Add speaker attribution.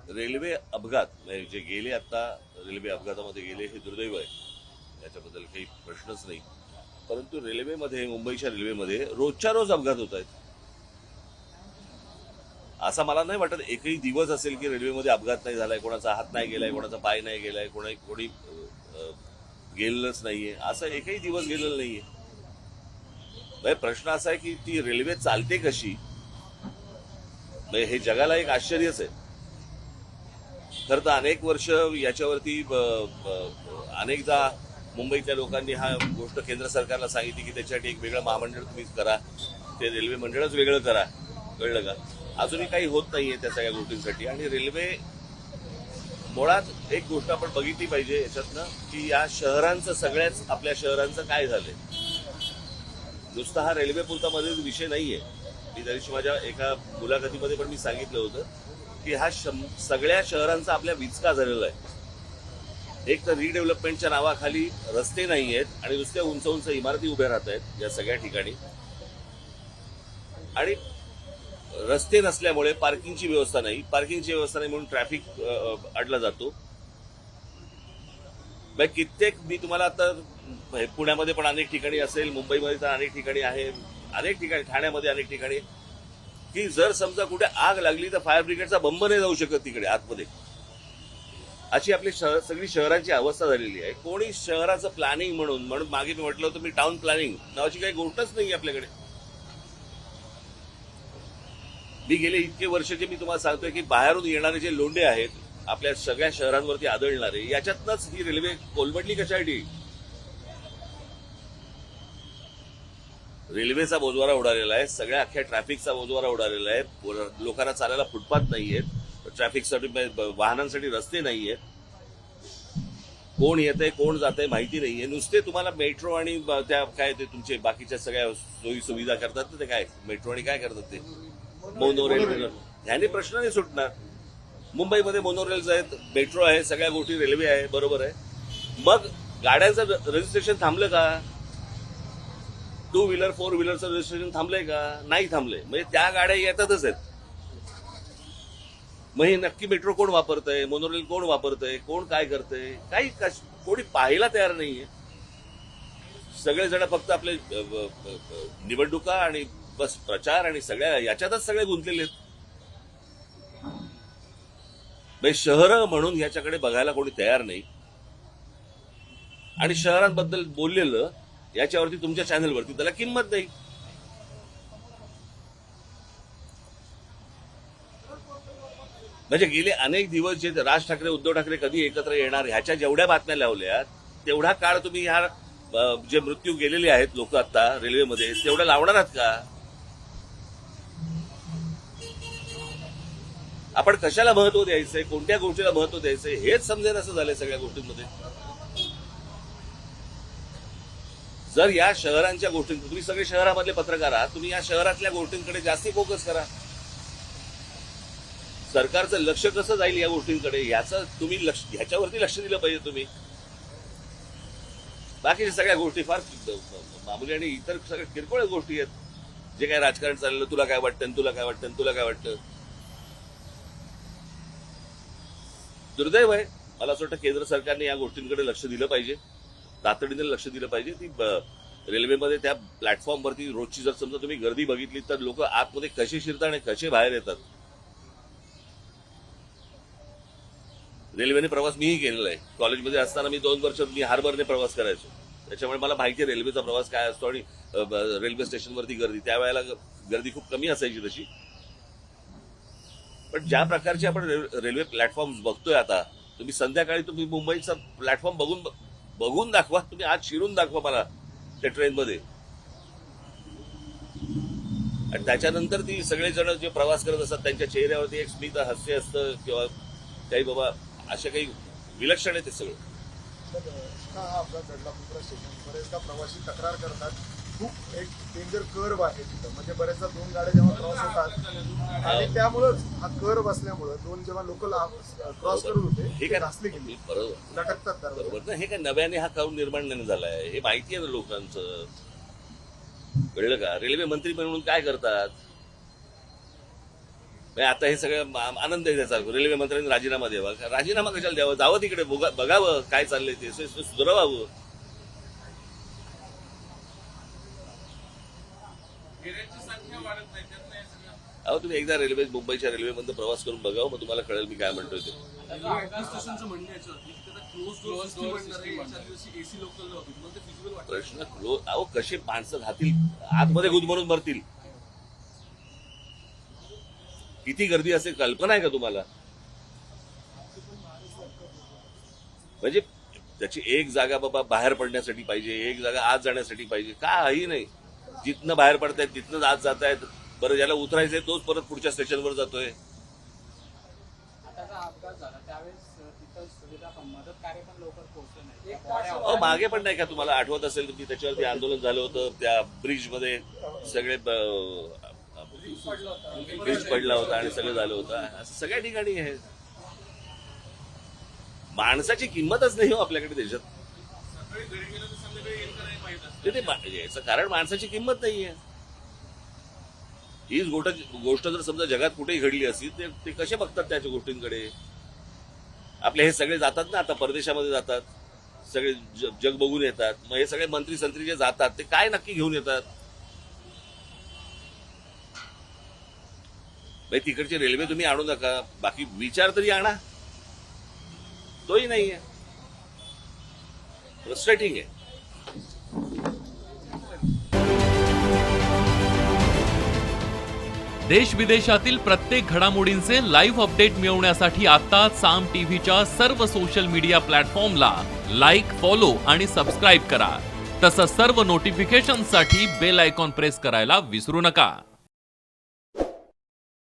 Speaker 1: Railway अपघात म्हणजे जे गेले आता रेल्वे अपघातामध्ये गेले हे दुर्दैव आहे, याच्याबद्दल काही प्रश्नच नाही. परंतु रेल्वेमध्ये, मुंबईच्या रेल्वेमध्ये रोजच्या रोज अपघात होत आहेत. असा मला नाही वाटत एकही दिवस असेल की रेल्वेमध्ये अपघात नाही झालाय, कोणाचा हात नाही गेलाय, कोणाचा पाय नाही गेलाय, कोणी गेलेलंच नाहीये, असं एकही दिवस गेलेलं नाहीये. प्रश्न असा आहे की ती रेल्वे चालते कशी, हे जगाला एक आश्चर्यच आहे. खरं तर अनेक वर्ष याच्यावरती अनेकदा मुंबईतल्या लोकांनी हा गोष्ट केंद्र सरकारला सांगितली की त्याच्यासाठी एक वेगळं महामंडळ तुम्ही करा, ते रेल्वे मंडळच वेगळं करा. कळलं का? अजूनही काही होत नाहीये त्या सगळ्या गोष्टींसाठी. आणि रेल्वे मुळात एक गोष्ट आपण बघितली पाहिजे याच्यातनं की या शहरांचं, सगळ्याच आपल्या शहरांचं काय झालंय. नुसता हा रेल्वे पुरता मध्ये विषय नाहीये. मी त्या दिवशी माझ्या एका मुलाखतीमध्ये पण मी सांगितलं होतं की हा सगळ्या शहरांचा आपल्या विचका झालेला आहे. एक तर रिडेव्हलपमेंटच्या नावाखाली रस्ते नाही आहेत आणि नुसत्या उंच उंच इमारती उभ्या राहत आहेत या सगळ्या ठिकाणी. आणि रस्ते नसल्यामुळे पार्किंगची व्यवस्था नाही, म्हणून ट्रॅफिक अडला जातो. कित्येक, मी तुम्हाला आता पुण्यामध्ये पण अनेक ठिकाणी असेल, मुंबईमध्ये तर अनेक ठिकाणी आहे, अनेक ठिकाणी, ठाण्यामध्ये अनेक ठिकाणी, की जर समजा कुठे आग लागली तर फायर ब्रिगेडचा बंब नाही जाऊ शकत तिकडे आतमध्ये. अशी आपली सगळी शहरांची अवस्था झालेली आहे. कोणी शहराचं प्लॅनिंग म्हणून मागे मी म्हटलं होतं, मी टाउन प्लॅनिंग नावाची काही गोष्टच नाही आपल्याकडे. मी गेले इतके वर्ष जे मी तुम्हाला सांगतोय की बाहेरून येणारे जे लोंढे आहेत आपल्या सगळ्या शहरांवरती आदळणारे, याच्यातनंच ही रेल्वे कोलमडली कशासाठी. रेल्वेचा बोजवारा उडालेला आहे, सगळ्या अख्ख्या ट्रॅफिकचा बोजवारा उडालेला आहे. लोकांना चालायला फुटपाथ नाहीयेत, ट्रॅफिकसाठी वाहनांसाठी रस्ते नाहीयेत, कोण येतंय कोण जातंय माहिती नाहीये. नुसते तुम्हाला मेट्रो आणि त्या काय ते तुमचे बाकीच्या सगळ्या सोयी सुविधा करतात ना, ते काय मेट्रो आणि काय करतात ते मोनोरेल, ह्याने प्रश्न नाही सुटणार. मुंबईमध्ये मोनोरेल्स आहेत, मेट्रो आहे, सगळ्या गोष्टी रेल्वे आहे, बरोबर आहे. मग गाड्यांचं रजिस्ट्रेशन थांबलं का? 2 व्हीलर 4 व्हीलरचं रजिस्ट्रेशन थांबलंय का? नाही थांबलंय. म्हणजे त्या गाड्या येतातच आहेत. मग हे नक्की मेट्रो कोण वापरतंय, मोनोरेल कोण वापरतंय, कोण काय करतंय, काही कोणी पाहायला तयार नाहीये. सगळेजण फक्त आपले निवडणुका आणि बस प्रचार आणि सगळ्या याच्यातच सगळे गुंतलेले आहेत. शहरं म्हणून याच्याकडे बघायला कोणी तयार नाही. आणि शहरांबद्दल बोललेलं याच्यावरती तुमच्या चॅनलवरती त्याला किंमत नाही. म्हणजे गेले अनेक दिवस जे राज ठाकरे, उद्धव ठाकरे कधी एकत्र येणार ह्याच्या जेवढ्या बातम्या लावल्या, तेवढा काळ तुम्ही ह्या जे मृत्यू गेलेले आहेत लोक आता रेल्वेमध्ये, तेवढ्या लावणार आहात का? आपण कशाला महत्व द्यायचंय, कोणत्या गोष्टीला महत्व द्यायचंय हेच समजेल असं झालंय सगळ्या गोष्टींमध्ये. जर या शहरांच्या गोष्टी, तुम्ही सगळे शहरामधले पत्रकार आहात, तुम्ही या शहरातल्या गोष्टींकडे जास्ती फोकस करा. सरकारचं लक्ष कसं जाईल या गोष्टींकडे ह्याचं तुम्ही ह्याच्यावरती लक्ष दिलं पाहिजे तुम्ही. बाकीच्या सगळ्या गोष्टी फार मामूली आणि इतर सगळ्या किरकोळ गोष्टी आहेत. जे काय राजकारण चाललं, तुला काय वाटतं, तुला काय वाटतं, तुला काय वाटतं. दुर्दैव आहे. मला असं वाटतं केंद्र सरकारने या गोष्टींकडे लक्ष दिलं पाहिजे, तातडीने लक्ष दिलं पाहिजे. ती रेल्वेमध्ये त्या प्लॅटफॉर्मवरती रोजची जर समजा तुम्ही गर्दी बघितली तर लोक आतमध्ये कसे शिरतात आणि कसे बाहेर येतात. रेल्वेने प्रवास मीही केलेला आहे. कॉलेजमध्ये असताना मी 2 वर्ष मी हार्बरने प्रवास करायचो, त्याच्यामुळे मला माहिती आहे रेल्वेचा प्रवास काय असतो. आणि रेल्वे स्टेशनवरती गर्दी, त्यावेळेला गर्दी खूप कमी असायची तशी. पण ज्या प्रकारचे आपण रेल्वे प्लॅटफॉर्म बघतोय आता, तुम्ही संध्याकाळी तुम्ही मुंबईचा प्लॅटफॉर्म बघून दाखवा, तुम्ही आज शिरून दाखवा मला त्या ट्रेनमध्ये. आणि त्याच्यानंतर ती सगळेजण जे प्रवास करत असतात त्यांच्या चेहऱ्यावरती एक स्मित हास्य असतं किंवा काही बाबा अशा काही विलक्षण आहे ते सगळं.
Speaker 2: हा अपघात घडला मुंब्रा स्टेशन, बरेचदा प्रवासी तक्रार करतात, खूप एक डेंजर कर्व आहे तिथं. म्हणजे बरेचदा 2 गाड्या जेव्हा क्रॉस होतात आणि त्यामुळेच हा कर्व असल्यामुळे 2 जेव्हा लोक क्रॉस करत होते
Speaker 1: हे काय
Speaker 2: घासले गेली,
Speaker 1: बरोबर
Speaker 2: लटकतात.
Speaker 1: बरोबर ना. हे काय नव्याने हा कर्व निर्माण नाही झालाय, हे माहिती आहे ना लोकांचं. कळलं का? रेल्वे मंत्री म्हणून काय करतात, आता हे सगळं आनंद आहे त्याचा. रेल्वे मंत्र्यांनी राजीनामा द्यावा. राजीनामा कशाला द्यावा? जावं तिकडे, बघावं काय चाललंय ते, सुधारावं. अहो तुम्ही एकदा मुंबईच्या रेल्वेमध्ये प्रवास करून बघावं, मग तुम्हाला कळेल मी काय म्हणतोय ते. प्रश्न अहो कसे माणसं राहतील आतमध्ये, गुदमरून मरतील. किती गर्दी असेल कल्पना आहे का तुम्हाला? म्हणजे त्याची एक जागा बाबा बाहेर पडण्यासाठी पाहिजे, एक जागा आत जाण्यासाठी पाहिजे, काही नाही. जिथनं बाहेर पडतायत तिथनंच आत जात आहेत. बरं ज्याला उतरायचंय तोच परत पुढच्या स्टेशनवर जातोय. मागे पण नाही का तुम्हाला आठवत असेल की त्याच्यावरती आंदोलन झालं होतं, त्या ब्रिजमध्ये सगळे ब्रिज पडला होता आणि सगळं झालं होतं. असं सगळ्या ठिकाणी आहे. माणसाची किंमतच नाही हो आपल्याकडे देशात. याचं कारण माणसाची किंमत नाहीये. हीच गोष्ट जर समजा जगात कुठेही घडली असती ते कसे बघतात त्याच्या गोष्टींकडे? आपले हे सगळे जातात ना आता परदेशामध्ये जातात, सगळे जग बघून येतात. मग हे सगळे मंत्री संत्री जे जातात ते काय नक्की घेऊन येतात? तिकडची रेल्वे तुम्ही आणू नका, बाकी विचार तरी आणा. तोही नाहीये. फ्रस्ट्रेटिंग आहे.
Speaker 3: देश विदेशातील प्रत्येक घडामोडींचे लाईव्ह अपडेट मिळवण्यासाठी आता साम टीव्हीच्या सर्व सोशल मीडिया प्लॅटफॉर्मला लाईक, फॉलो आणि सबस्क्राईब करा. तसंच सर्व नोटिफिकेशनसाठी बेल आयकॉन प्रेस करायला विसरू नका.